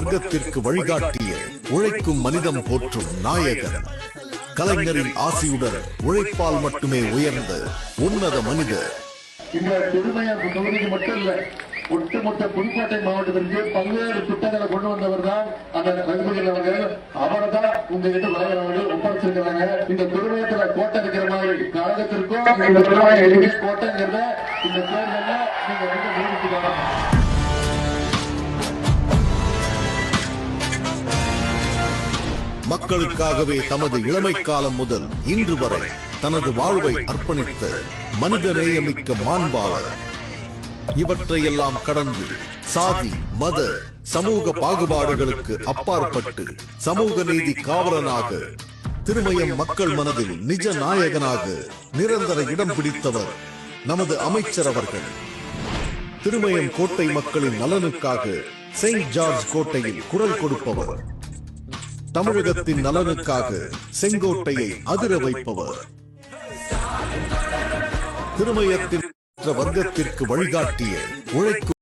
வர்க்கத்திற்கு வழிகாட்டிய உழைக்கும் மனிதம் போற்றும் நாயகன். கலைஞரின் ஆசியுடன் உழைப்பால் மட்டுமே உயர்ந்த உன்னத மனிதர். இந்த திருமயம் தொகுதிக்கு மட்டும் இல்ல, ஒட்டுமொத்த புதுக்கோட்டை மாவட்டத்திற்கு பல்வேறு திட்டங்களை கொண்டு வந்தவர் தான் அந்த ரகுபதி அவர்கள். அவரை தான் உங்ககிட்ட தலைவர்கள் ஒப்படைச்சிருக்கிறாங்க. இந்த திருமயத்துல கோட்டை இருக்கிற மாதிரி கழகத்திற்கும் இந்த திருமய கோட்டைங்கிறத இந்த தேர்தல நீங்க வந்து நிரூபிச்சுக்கலாம். மக்களுக்காகவே தமது இளமை காலம் முதல் இன்று வரை தனது வாழ்வை அர்ப்பணித்த மனிதநேயமிக்க மாண்பாளர். இவற்றையெல்லாம் கடந்து சாதி, மத, சமூக பாகுபாடுகளுக்கு அப்பாற்பட்டு சமூக நீதி காவலனாக திருமயம் மக்கள் மனதில் நிஜ நாயகனாக நிரந்தர இடம் பிடித்தவர் நமது அமைச்சர் அவர்கள். திருமயம் கோட்டை மக்களின் நலனுக்காக செயின்ட் ஜார்ஜ் கோட்டையில் குரல் கொடுப்பவர். தமிழகத்தின் நலனுக்காக செங்கோட்டையை அதிர வைப்பவர். திருமயத்தின் வர்க்கத்திற்கு வழிகாட்டிய உழைக்கும்